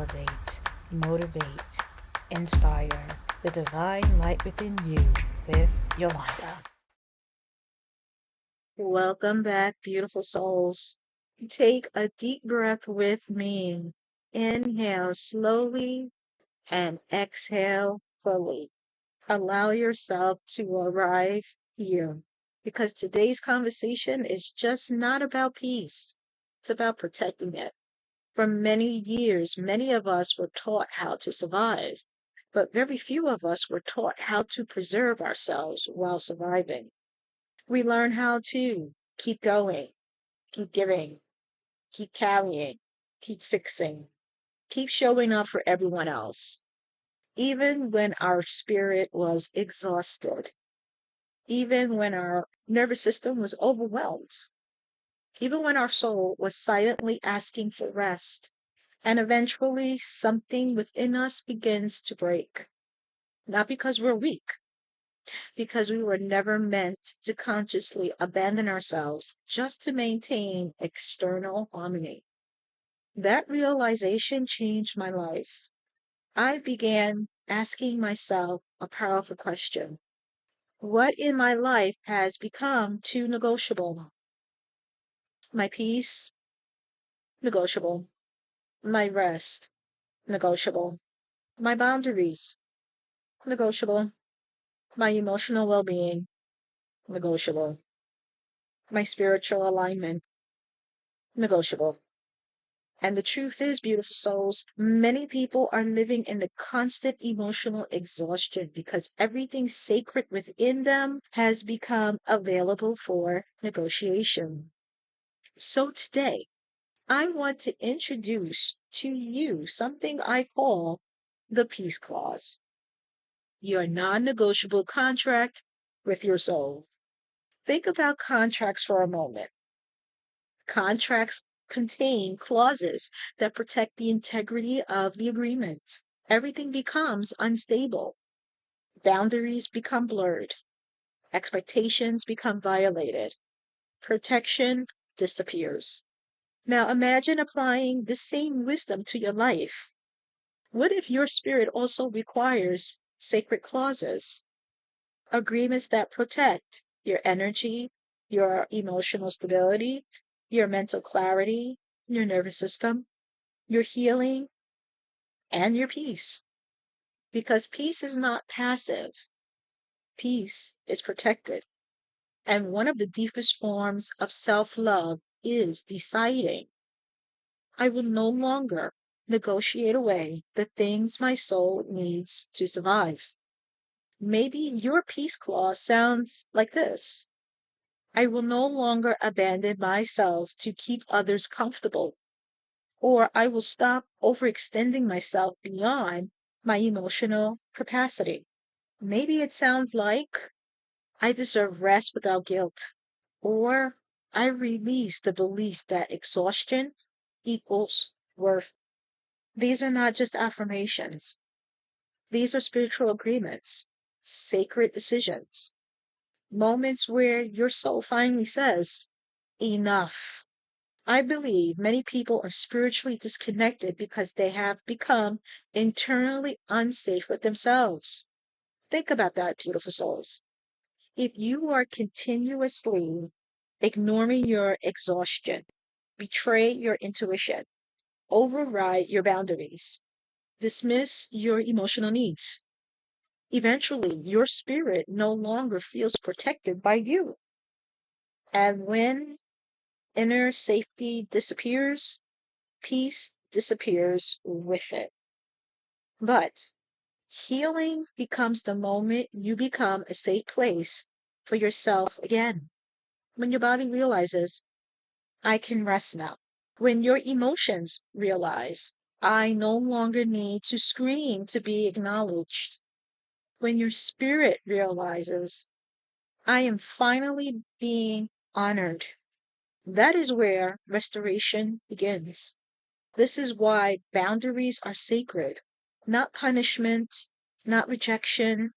elevate, motivate, inspire the divine light within you with Yolanda. Welcome back, beautiful souls. Take a deep breath with me. Inhale slowly and exhale fully. Allow yourself to arrive here because today's conversation is just not about peace. It's about protecting it. For many years, many of us were taught how to survive, but very few of us were taught how to preserve ourselves while surviving. We learn how to keep going, keep giving, keep carrying, keep fixing, keep showing up for everyone else, even when our spirit was exhausted, even when our nervous system was overwhelmed, even when our soul was silently asking for rest. And eventually, something within us begins to break. Not because we're weak, because we were never meant to consciously abandon ourselves just to maintain external harmony. That realization changed my life. I began asking myself a powerful question. What in my life has become too negotiable? My peace, negotiable. My rest, negotiable. My boundaries, negotiable. My emotional well being, negotiable. My spiritual alignment, negotiable. And the truth is, beautiful souls, many people are living in the constant emotional exhaustion because everything sacred within them has become available for negotiation. So today, I want to introduce to you something I call the peace clause, your non negotiable contract with your soul. Think about contracts for a moment. Contracts contain clauses that protect the integrity of the agreement. Everything becomes unstable. Boundaries become blurred. Expectations become violated. Protection disappears. Now imagine applying the same wisdom to your life. What if your spirit also requires sacred clauses, agreements that protect your energy, your emotional stability, your mental clarity, your nervous system, your healing, and your peace? Because peace is not passive, peace is protected. And one of the deepest forms of self love is deciding I will no longer negotiate away the things my soul needs to survive. Maybe your peace clause sounds like this. I will no longer abandon myself to keep others comfortable, or I will stop overextending myself beyond my emotional capacity. Maybe it sounds like I deserve rest without guilt, or I release the belief that exhaustion equals worth. These are not just affirmations. These are spiritual agreements, sacred decisions, moments where your soul finally says, enough. I believe many people are spiritually disconnected because they have become internally unsafe with themselves. Think about that, beautiful souls. If you are continuously ignoring your exhaustion, betray your intuition, override your boundaries, dismiss your emotional needs, eventually your spirit no longer feels protected by you. And when inner safety disappears, peace disappears with it. But healing becomes the moment you become a safe place for yourself again. When your body realizes, I can rest now. When your emotions realize, I no longer need to scream to be acknowledged. When your spirit realizes, I am finally being honored. That is where restoration begins. This is why boundaries are sacred, not punishment, not rejection,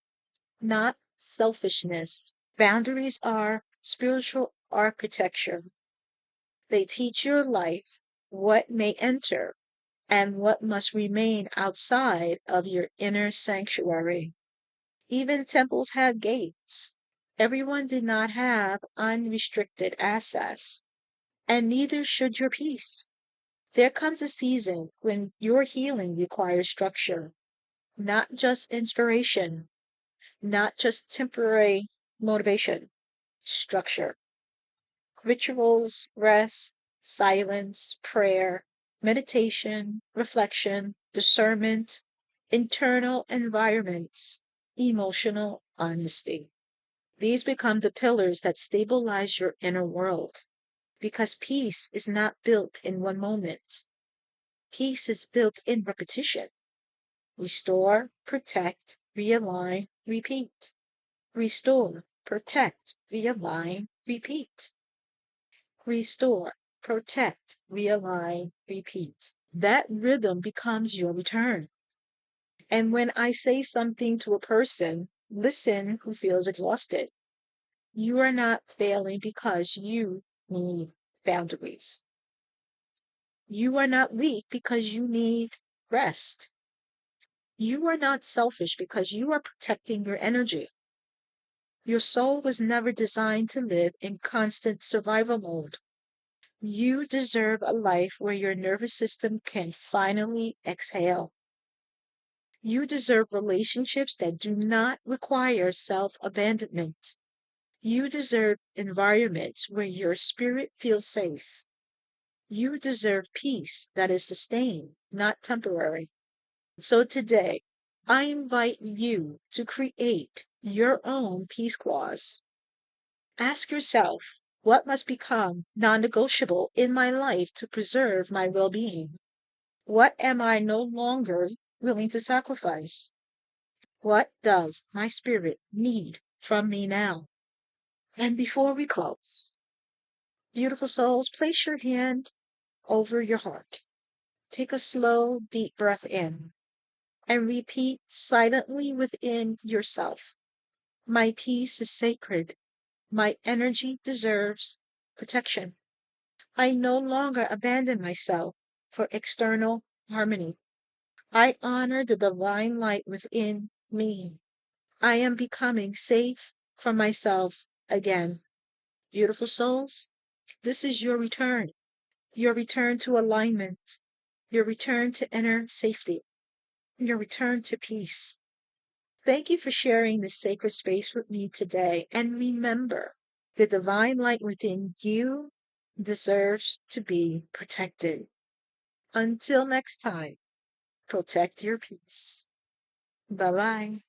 not selfishness. Boundaries are spiritual architecture. They teach your life what may enter and what must remain outside of your inner sanctuary. Even temples had gates. Everyone did not have unrestricted access, and neither should your peace. There comes a season when your healing requires structure, not just inspiration, not just temporary motivation, structure. Rituals, rest, silence, prayer, meditation, reflection, discernment, internal environments, emotional honesty. These become the pillars that stabilize your inner world because peace is not built in one moment. Peace is built in repetition. Restore, protect, realign, repeat. Restore, protect, realign, repeat. Restore, protect, realign, repeat. That rhythm becomes your return. And when I say something to a person, listen, who feels exhausted, you are not failing because you need boundaries. You are not weak because you need rest. You are not selfish because you are protecting your energy. Your soul was never designed to live in constant survival mode. You deserve a life where your nervous system can finally exhale. You deserve relationships that do not require self abandonment. You deserve environments where your spirit feels safe. You deserve peace that is sustained, not temporary. So today, I invite you to create your own peace clause. Ask yourself, what must become non negotiable in my life to preserve my well being? What am I no longer willing to sacrifice? What does my spirit need from me now? And before we close, beautiful souls, place your hand over your heart. Take a slow, deep breath in and repeat silently within yourself. My peace is sacred. My energy deserves protection. I no longer abandon myself for external harmony. I honor the divine light within me. I am becoming safe for myself again. Beautiful souls, this is your return to alignment, your return to inner safety, your return to peace. Thank you for sharing this sacred space with me today. And remember, the divine light within you deserves to be protected. Until next time, protect your peace. Bye bye.